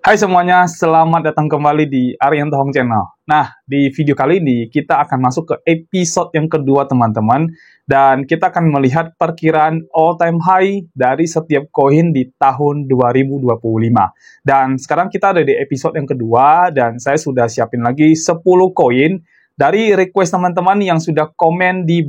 Hai semuanya, selamat datang kembali di Arianto Hong Channel. Nah, di video kali ini kita akan masuk ke episode yang kedua teman-teman. Dan kita akan melihat perkiraan all-time high dari setiap koin di tahun 2025. Dan sekarang kita ada di episode yang kedua, dan saya sudah siapin lagi 10 koin dari request teman-teman yang sudah komen di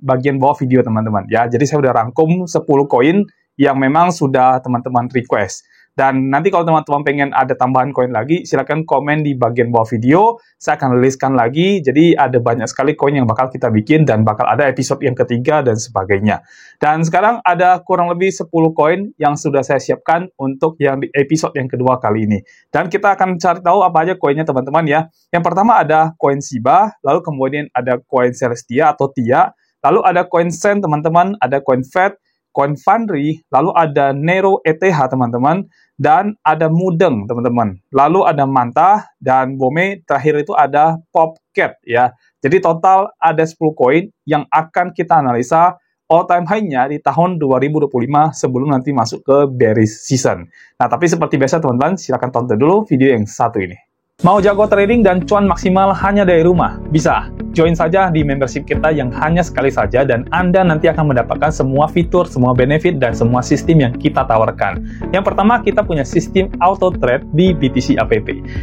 bagian bawah video teman-teman. Ya, jadi saya sudah rangkum 10 koin yang memang sudah teman-teman request. Dan nanti kalau teman-teman pengen ada tambahan koin lagi, silakan komen di bagian bawah video. Saya akan riliskan lagi. Jadi ada banyak sekali koin yang bakal kita bikin dan bakal ada episode yang ketiga dan sebagainya. Dan sekarang ada kurang lebih 10 koin yang sudah saya siapkan untuk yang di episode yang kedua kali ini. Dan kita akan cari tahu apa aja koinnya teman-teman ya. Yang pertama ada koin Shiba, lalu kemudian ada koin Celestia atau TIA, lalu ada koin Sen teman-teman, ada koin FED, koin Foundry, lalu ada Nero ETH teman-teman, dan ada Mudeng teman-teman. Lalu ada Manta dan Bome, terakhir itu ada Popcat ya. Jadi total ada 10 koin yang akan kita analisa all time high-nya di tahun 2025 sebelum nanti masuk ke bearish season. Nah, tapi seperti biasa teman-teman, silakan tonton dulu video yang satu ini. Mau jago trading dan cuan maksimal hanya dari rumah? Bisa. Join saja di membership kita yang hanya sekali saja dan Anda nanti akan mendapatkan semua fitur, semua benefit, dan semua sistem yang kita tawarkan. Yang pertama, kita punya sistem auto trade di BTC app.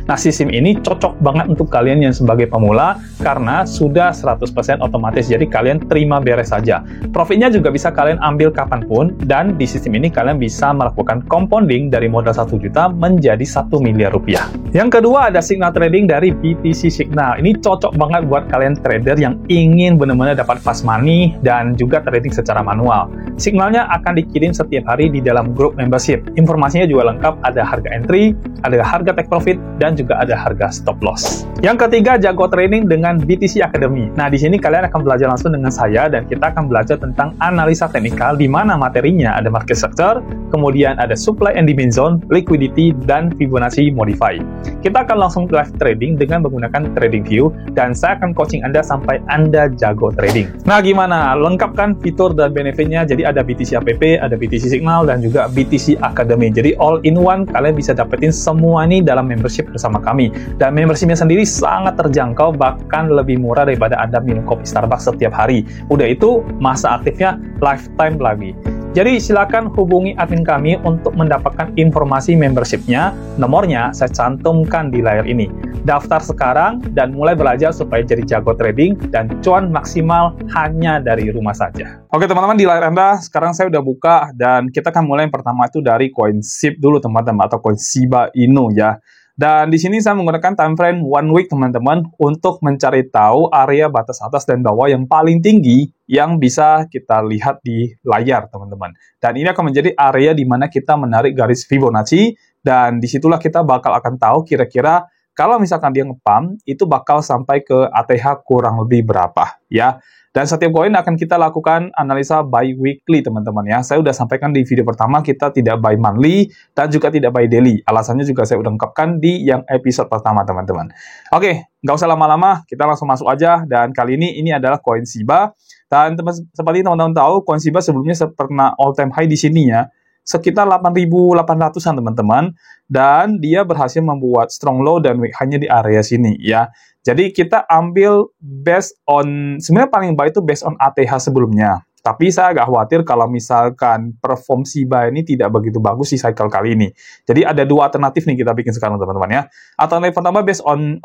Nah, sistem ini cocok banget untuk kalian yang sebagai pemula karena sudah 100% otomatis, jadi kalian terima beres saja. Profitnya juga bisa kalian ambil kapanpun, dan di sistem ini kalian bisa melakukan compounding dari modal 1 juta menjadi 1 miliar rupiah. Yang kedua, ada signal trading dari BTC Signal. Ini cocok banget buat kalian trader yang ingin benar-benar dapat fast money dan juga trading secara manual. Signalnya akan dikirim setiap hari di dalam grup membership. Informasinya juga lengkap, ada harga entry, ada harga take profit, dan juga ada harga stop loss. Yang ketiga, jago trading dengan BTC Academy. Nah, di sini kalian akan belajar langsung dengan saya dan kita akan belajar tentang analisa teknikal di mana materinya ada market structure, kemudian ada supply and demand zone, liquidity, dan Fibonacci modify. Kita akan langsung live trading dengan menggunakan TradingView dan saya akan coaching Anda sampai Anda jago trading. Nah, gimana? Lengkap kan fitur dan benefitnya? Jadi ada BTC app, ada BTC Signal, dan juga BTC Academy. Jadi all in one, kalian bisa dapetin semua ini dalam membership bersama kami. Dan membershipnya sendiri sangat terjangkau, bahkan lebih murah daripada Anda minum kopi Starbucks setiap hari. Udah itu, masa aktifnya lifetime lagi. Jadi silakan hubungi admin kami untuk mendapatkan informasi membershipnya. Nomornya saya cantumkan di layar ini. Daftar sekarang dan mulai belajar supaya jadi jago trading dan cuan maksimal hanya dari rumah saja. Oke teman-teman, di layar Anda sekarang saya udah buka dan kita akan mulai yang pertama itu dari koin SHIB dulu teman-teman, atau koin Shiba Inu ya. Dan di sini saya menggunakan time frame 1 week teman-teman untuk mencari tahu area batas atas dan bawah yang paling tinggi yang bisa kita lihat di layar teman-teman. Dan ini akan menjadi area di mana kita menarik garis Fibonacci dan disitulah kita bakal akan tahu kira-kira kalau misalkan dia nge-pump itu bakal sampai ke ATH kurang lebih berapa ya. Dan setiap koin akan kita lakukan analisa by weekly, teman-teman ya. Saya udah sampaikan di video pertama, kita tidak by monthly dan juga tidak by daily. Alasannya juga saya udah ungkapkan di yang episode pertama, teman-teman. Oke, nggak usah lama-lama, kita langsung masuk aja. Dan kali ini adalah koin Shiba. Dan seperti teman-teman tahu, koin Shiba sebelumnya pernah all time high di sini ya. Sekitar 8.800-an teman-teman, dan dia berhasil membuat strong low dan weak high-nya di area sini ya. Jadi kita ambil based on, sebenarnya paling baik itu based on ATH sebelumnya. Tapi saya agak khawatir kalau misalkan perform Shiba ini tidak begitu bagus di cycle kali ini. Jadi ada dua alternatif nih kita bikin sekarang teman-teman ya. Alternatif pertama based on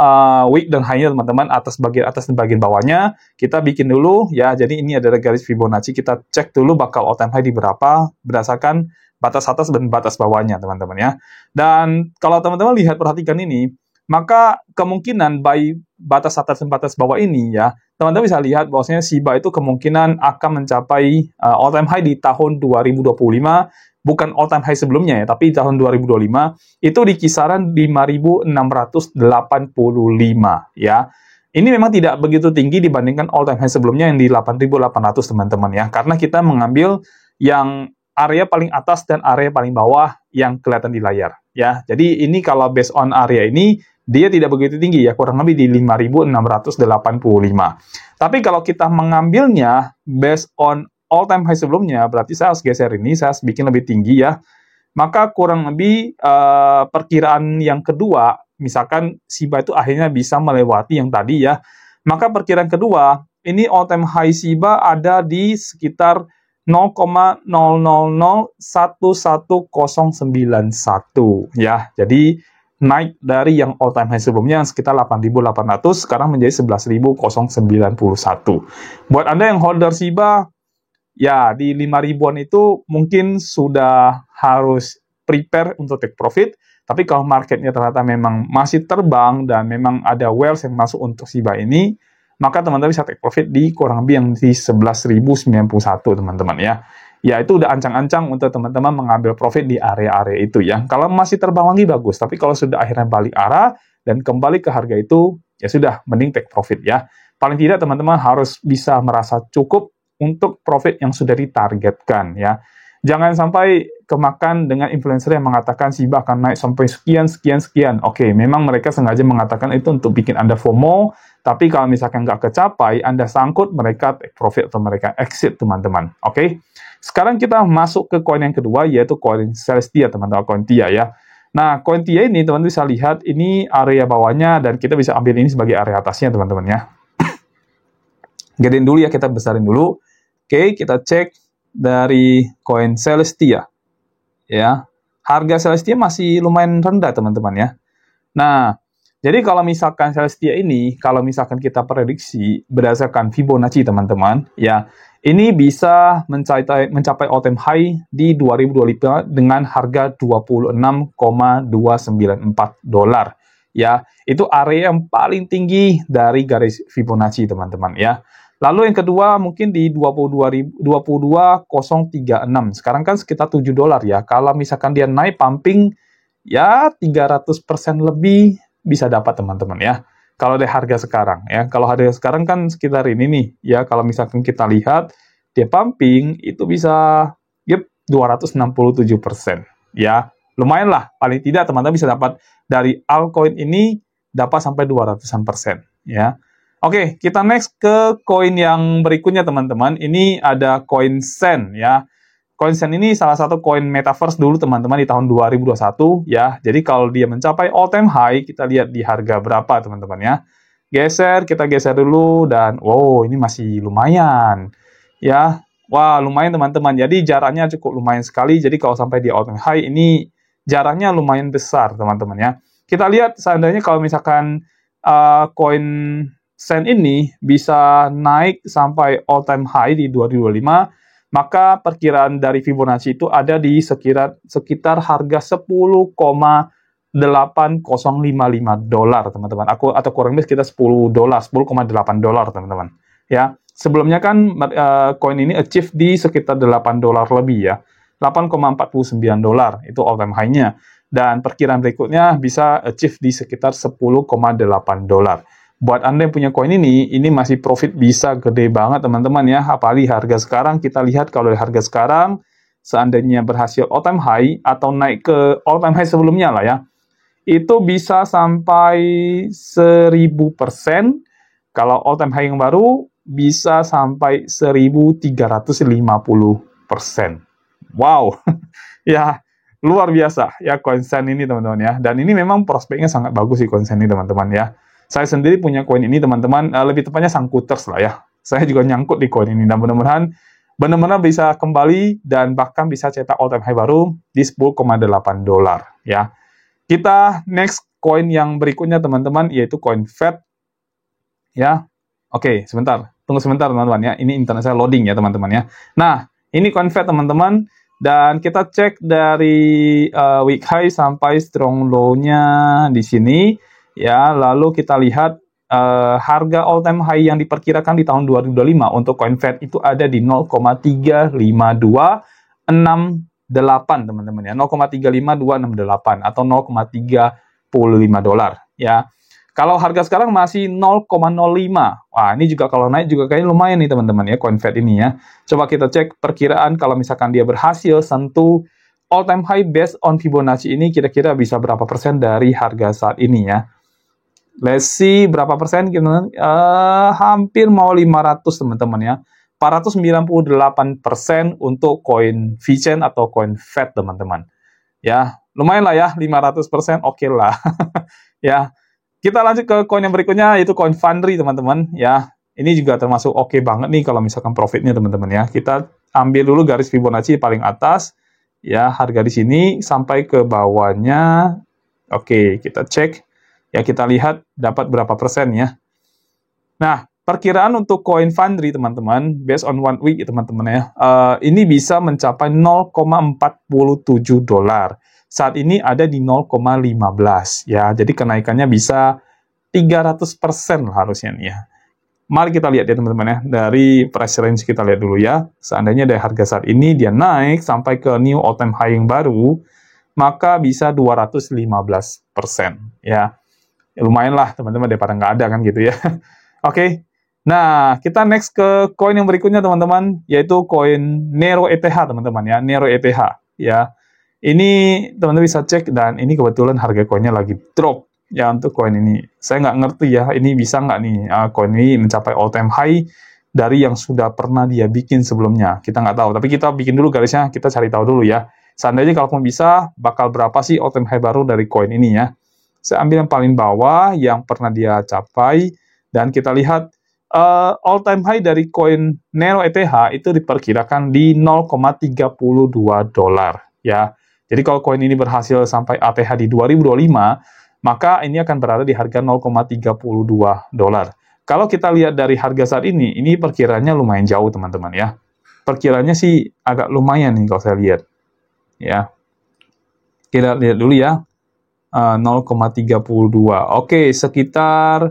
weak dan high-nya teman-teman, bagian atas dan bagian bawahnya. Kita bikin dulu ya, jadi ini adalah garis Fibonacci, kita cek dulu bakal all time high di berapa berdasarkan batas atas dan batas bawahnya teman-teman ya. Dan kalau teman-teman lihat, perhatikan ini, maka kemungkinan by batas atas dan batas bawah ini ya, teman-teman bisa lihat bahwasanya Shiba itu kemungkinan akan mencapai all time high di tahun 2025, bukan all time high sebelumnya ya, tapi tahun 2025 itu di kisaran 5.685 ya. Ini memang tidak begitu tinggi dibandingkan all time high sebelumnya yang di 8.800 teman-teman ya, karena kita mengambil yang area paling atas dan area paling bawah yang kelihatan di layar ya. Jadi ini kalau based on area ini dia tidak begitu tinggi ya, kurang lebih di 5.685. Tapi kalau kita mengambilnya based on all time high sebelumnya, berarti saya harus geser ini, saya harus bikin lebih tinggi ya. maka kurang lebih perkiraan yang kedua, misalkan SHIBA itu akhirnya bisa melewati yang tadi ya, maka perkiraan kedua, ini all time high SHIBA ada di sekitar 0,00111091 ya. Jadi naik dari yang all time high sebelumnya yang sekitar 8.800 sekarang menjadi 11.091. Buat Anda yang holder SHIBA ya di 5.000-an itu mungkin sudah harus prepare untuk take profit, tapi kalau marketnya ternyata memang masih terbang dan memang ada whales yang masuk untuk SHIBA ini, maka teman-teman bisa take profit di kurang lebih yang di 11.091 teman-teman ya. Ya itu udah ancang-ancang untuk teman-teman mengambil profit di area-area itu ya. Kalau masih terbang lagi bagus, tapi kalau sudah akhirnya balik arah dan kembali ke harga itu, ya sudah mending take profit ya. Paling tidak teman-teman harus bisa merasa cukup untuk profit yang sudah ditargetkan ya. Jangan sampai kemakan dengan influencer yang mengatakan SHIBA akan naik sampai sekian, sekian, sekian. Oke, memang mereka sengaja mengatakan itu untuk bikin Anda FOMO, tapi kalau misalkan nggak kecapai, Anda sangkut, mereka take profit atau mereka exit, teman-teman. Oke, sekarang kita masuk ke koin yang kedua, yaitu koin Celestia, teman-teman, koin TIA ya. Nah, koin TIA ini, teman-teman bisa lihat, ini area bawahnya, dan kita bisa ambil ini sebagai area atasnya, teman-teman ya. Gedein dulu ya, kita besarin dulu. Oke, kita cek dari koin Celestia. Ya, harga Celestia masih lumayan rendah, teman-teman ya. Nah, jadi kalau misalkan Celestia ini, kalau misalkan kita prediksi berdasarkan Fibonacci, teman-teman, ya, ini bisa mencapai all time high di 2025 dengan harga 26,294 dolar. Ya, itu area yang paling tinggi dari garis Fibonacci, teman-teman ya. Lalu yang kedua mungkin di 22.036. Sekarang kan sekitar 7 dolar ya. Kalau misalkan dia naik pumping ya 300% lebih bisa dapat, teman-teman ya. Kalau dari harga sekarang ya. Kalau harga sekarang kan sekitar ini nih ya. Kalau misalkan kita lihat dia pumping itu bisa 267% ya. Lumayan lah, paling tidak teman-teman bisa dapat dari altcoin ini dapat sampai 200% ya. Oke, kita next ke koin yang berikutnya, teman-teman. Ini ada koin Sen ya. Koin Sen ini salah satu koin metaverse dulu, teman-teman, di tahun 2021 ya. Jadi kalau dia mencapai all time high, kita lihat di harga berapa, teman-teman ya. Kita geser dulu dan wow, ini masih lumayan ya. Wah, lumayan, teman-teman. Jadi jaraknya cukup lumayan sekali. Jadi kalau sampai di all time high ini jaraknya lumayan besar, teman-teman ya. Kita lihat seandainya kalau misalkan koin Sen ini bisa naik sampai all time high di 2025, maka perkiraan dari Fibonacci itu ada di sekitar harga 10,8055 dolar, teman-teman. Atau kurang lebih sekitar 10 dolar, 10,8 dolar, teman-teman. Ya, sebelumnya kan koin ini achieve di sekitar 8 dolar lebih ya. 8,49 dolar itu all time high-nya. Dan perkiraan berikutnya bisa achieve di sekitar 10,8 dolar. Buat Anda yang punya koin ini masih profit bisa gede banget, teman-teman ya. Apalagi harga sekarang, kita lihat kalau dari harga sekarang, seandainya berhasil all time high atau naik ke all time high sebelumnya lah ya, itu bisa sampai 1000%. Kalau all time high yang baru, bisa sampai 1350%. Wow, ya luar biasa ya koin Sen ini, teman-teman ya. Dan ini memang prospeknya sangat bagus sih koin Sen ini, teman-teman ya. Saya sendiri punya koin ini, teman-teman, lebih tepatnya Sangkuters lah ya. Saya juga nyangkut di koin ini, dan mudah-mudahan benar-benar bisa kembali dan bahkan bisa cetak all time high baru di 10,8 dolar ya. Kita next koin yang berikutnya, teman-teman, yaitu koin FED ya. Oke, sebentar. Tunggu sebentar, teman-teman ya. Ini internet saya loading ya, teman-teman ya. Nah, ini koin FED, teman-teman. Dan kita cek dari week high sampai strong low-nya di sini. Ya, lalu kita lihat harga all time high yang diperkirakan di tahun 2025 untuk koin FED itu ada di 0,35268, teman-teman ya. 0,35268 atau 0,35 dolar ya. Kalau harga sekarang masih 0,05. Wah, ini juga kalau naik juga kayaknya lumayan nih, teman-teman ya, koin FED ini ya. Coba kita cek perkiraan kalau misalkan dia berhasil sentuh all time high based on Fibonacci ini, kira-kira bisa berapa persen dari harga saat ini ya. Let's see berapa persen, hampir mau 500, teman-teman ya. 498% untuk koin VeChain atau koin FED, teman-teman. Ya, lumayan lah ya, 500% oke lah. Ya, kita lanjut ke koin yang berikutnya, yaitu koin Foundry, teman-teman. Ya, ini juga termasuk oke banget nih kalau misalkan profitnya, teman-teman ya. Kita ambil dulu garis Fibonacci paling atas, ya, harga di sini sampai ke bawahnya. Oke, kita cek. Ya, kita lihat dapat berapa persen ya. Nah, perkiraan untuk koin Foundry, teman-teman, based on 1 week, teman-teman ya, ini bisa mencapai 0,47 dolar. Saat ini ada di 0,15 ya. Jadi kenaikannya bisa 300% harusnya nih ya. Mari kita lihat ya teman-teman ya. Dari price range kita lihat dulu ya. Seandainya dari harga saat ini dia naik sampai ke new all time high yang baru, maka bisa 215% ya. Lumayan lah teman-teman daripada nggak ada kan gitu ya. Oke. Nah, kita next ke koin yang berikutnya teman-teman, yaitu koin Nero ETH teman-teman ya. Nero ETH ya. Ini teman-teman bisa cek, dan ini kebetulan harga koinnya lagi drop ya untuk koin ini. Saya nggak ngerti ya, ini bisa nggak nih koin ini mencapai all time high dari yang sudah pernah dia bikin sebelumnya. Kita nggak tahu, tapi kita bikin dulu garisnya, kita cari tahu dulu ya. Seandainya kalau bisa, bakal berapa sih all time high baru dari koin ini ya. Saya ambil yang paling bawah, yang pernah dia capai, dan kita lihat all time high dari koin Nero ETH itu diperkirakan di 0,32 dolar ya. Jadi kalau koin ini berhasil sampai ATH di 2025, maka ini akan berada di harga 0,32 dolar. Kalau kita lihat dari harga saat ini perkiranya lumayan jauh teman-teman ya. Perkiranya sih agak lumayan nih kalau saya lihat. Ya. Kita lihat dulu ya. 0,32. Oke, sekitar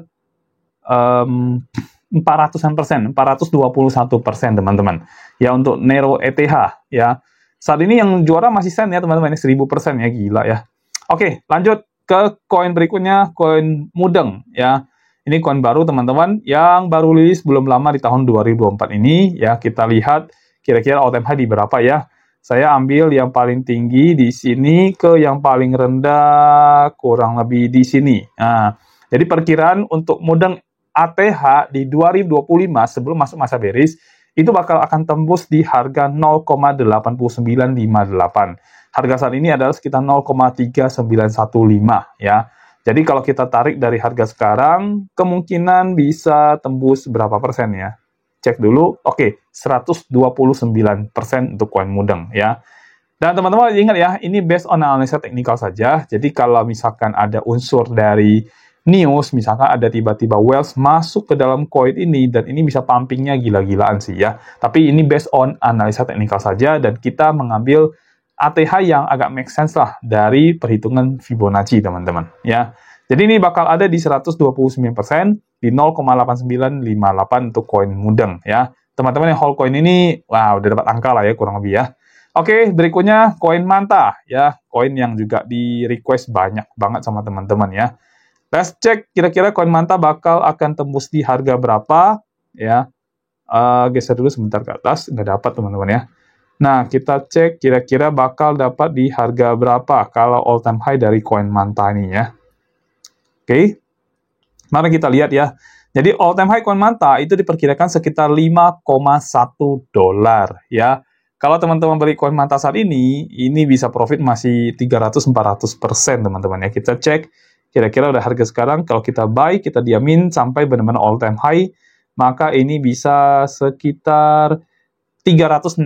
400%, 421% teman-teman. Ya untuk Nero ETH ya. Saat ini yang juara masih Sen ya teman-teman, 1000% ya, gila ya. Oke, lanjut ke koin berikutnya, koin Mudeng ya. Ini koin baru teman-teman, yang baru rilis belum lama di tahun 2024 ini ya. Kita lihat kira-kira all time high di berapa ya. Saya ambil yang paling tinggi di sini ke yang paling rendah kurang lebih di sini. Nah, jadi perkiraan untuk Mudeng ATH di 2025 sebelum masuk masa bearish itu bakal akan tembus di harga 0,8958. Harga saat ini adalah sekitar 0,3915 ya. Jadi kalau kita tarik dari harga sekarang, kemungkinan bisa tembus berapa persen ya? Cek dulu. Oke, 129% untuk koin Mudeng ya. Dan teman-teman ingat ya, ini based on analisa teknikal saja. Jadi kalau misalkan ada unsur dari news, misalkan ada tiba-tiba whales masuk ke dalam koin ini, dan ini bisa pumpingnya gila-gilaan sih ya. Tapi ini based on analisa teknikal saja, dan kita mengambil ATH yang agak make sense lah dari perhitungan Fibonacci teman-teman ya. Jadi ini bakal ada di 129% di 0,8958 untuk koin Mudeng ya. Teman-teman yang hold koin ini, wah udah dapat angka lah ya kurang lebih ya. Oke, berikutnya koin Manta ya, koin yang juga di request banyak banget sama teman-teman ya. Let's cek kira-kira koin Manta bakal akan tembus di harga berapa ya. Geser dulu sebentar ke atas, nggak dapat teman-teman ya. Nah, kita cek kira-kira bakal dapat di harga berapa kalau all time high dari koin Manta ini ya. Oke, mari kita lihat ya. Jadi all time high koin Manta itu diperkirakan sekitar 5,1 dolar ya. Kalau teman-teman beli koin Manta saat ini bisa profit masih 300-400% teman-teman ya. Kita cek kira-kira udah harga sekarang, kalau kita buy, kita diamin sampai benar-benar all time high, maka ini bisa sekitar 360%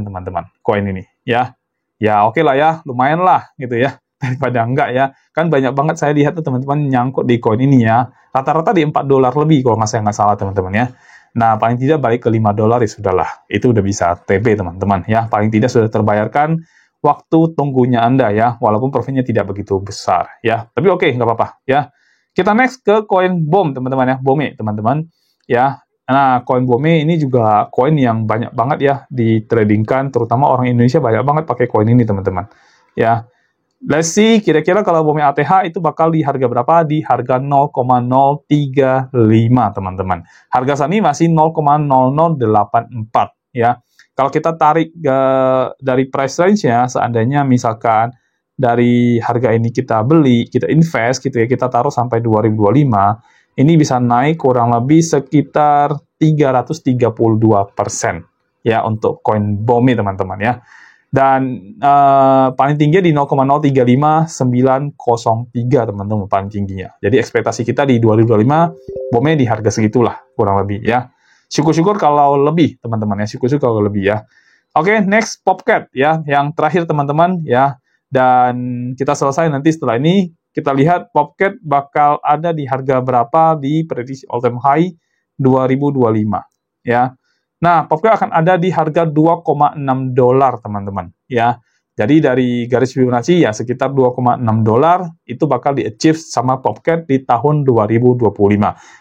teman-teman, koin ini ya. Ya oke lah ya, lumayan lah gitu ya, daripada enggak ya. Kan banyak banget saya lihat tuh teman-teman nyangkut di koin ini ya. Rata-rata di 4 dolar lebih kalau saya nggak salah teman-teman ya. Nah, paling tidak balik ke 5 dolar ya sudahlah. Itu udah bisa TP teman-teman ya. Paling tidak sudah terbayarkan waktu tunggunya Anda ya, walaupun profitnya tidak begitu besar ya. Tapi oke, nggak apa-apa ya. Kita next ke koin BOM teman-teman ya, BOME teman-teman ya. Nah, koin BOME ini juga koin yang banyak banget ya ditradingkan, terutama orang Indonesia banyak banget pakai koin ini teman-teman ya. Let's see, kira-kira kalau BOME ATH itu bakal di harga berapa? Di harga 0,035 teman-teman. Harga saat ini masih 0,0084 ya. Kalau kita tarik dari price range-nya, seandainya misalkan dari harga ini kita beli, kita invest gitu ya, kita taruh sampai 2025, ini bisa naik kurang lebih sekitar 332% ya untuk koin BOME teman-teman ya. Dan paling tinggi di 0,035903 teman-teman, paling tingginya. Jadi ekspektasi kita di 2025 bomnya di harga segitulah kurang lebih ya. Syukur-syukur kalau lebih teman-teman ya, syukur-syukur kalau lebih ya. Oke, next Popcat ya, yang terakhir teman-teman ya. Dan kita selesai nanti setelah ini kita lihat Popcat bakal ada di harga berapa di prediksi all time high 2025 ya. Nah, Popcat akan ada di harga $2,6 teman-teman ya. Jadi dari garis Fibonacci ya sekitar $2,6 itu bakal di-achieve sama Popcat di tahun 2025.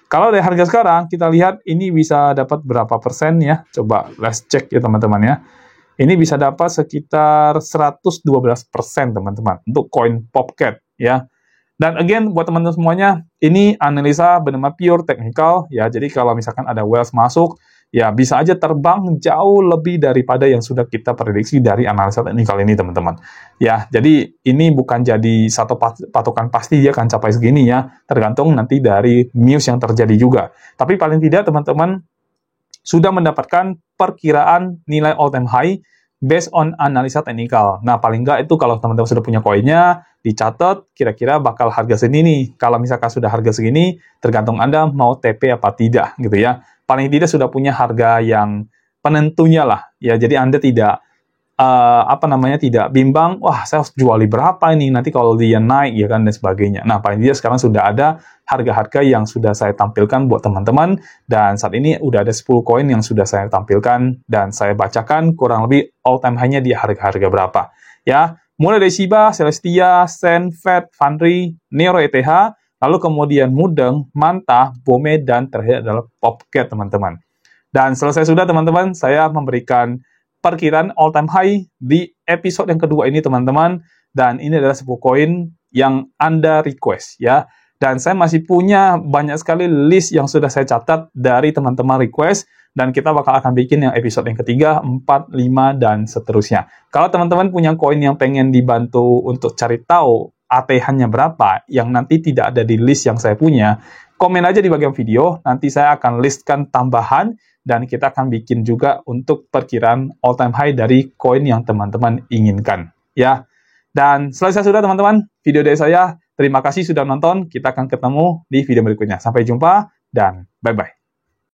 Kalau dari harga sekarang kita lihat ini bisa dapat berapa persen ya? Coba let's check ya teman-teman ya. Ini bisa dapat sekitar 112% teman-teman untuk koin Popcat ya. Dan again buat teman-teman semuanya, ini analisa benar-benar pure technical ya. Jadi kalau misalkan ada whales masuk, ya bisa aja terbang jauh lebih daripada yang sudah kita prediksi dari analisa teknikal ini teman-teman. Ya, jadi ini bukan jadi satu patokan pasti dia akan capai segini ya, tergantung nanti dari news yang terjadi juga. Tapi paling tidak teman-teman sudah mendapatkan perkiraan nilai all time high based on analisa teknikal. Nah, paling nggak itu kalau teman-teman sudah punya koinnya, dicatat kira-kira bakal harga segini nih. Kalau misalkan sudah harga segini, tergantung Anda mau TP apa tidak gitu ya. Paling tidak sudah punya harga yang penentunya lah ya. Jadi Anda tidak tidak bimbang, wah saya harus jual di berapa ini nanti kalau dia naik ya kan dan sebagainya. Nah, paling tidak sekarang sudah ada harga-harga yang sudah saya tampilkan buat teman-teman, dan saat ini udah ada 10 koin yang sudah saya tampilkan dan saya bacakan kurang lebih all time high-nya di harga-harga berapa ya. Mulai dari Shiba, Celestia, Sen, Fed, Fundry, Nero ETH, lalu kemudian Mudeng, Manta, Bome, dan terakhir adalah Popcat teman-teman. Dan selesai sudah teman-teman, saya memberikan perkiraan all time high di episode yang kedua ini teman-teman, dan ini adalah sebuah koin yang Anda request ya. Dan saya masih punya banyak sekali list yang sudah saya catat dari teman-teman request, dan kita bakal akan bikin yang episode yang ketiga, 4, 5, dan seterusnya. Kalau teman-teman punya koin yang pengen dibantu untuk cari tahu ATH-nya berapa, yang nanti tidak ada di list yang saya punya, komen aja di bagian video, nanti saya akan listkan tambahan, dan kita akan bikin juga untuk perkiraan all time high dari koin yang teman-teman inginkan ya. Dan selesai sudah teman-teman video dari saya. Terima kasih sudah nonton. Kita akan ketemu di video berikutnya. Sampai jumpa dan bye-bye.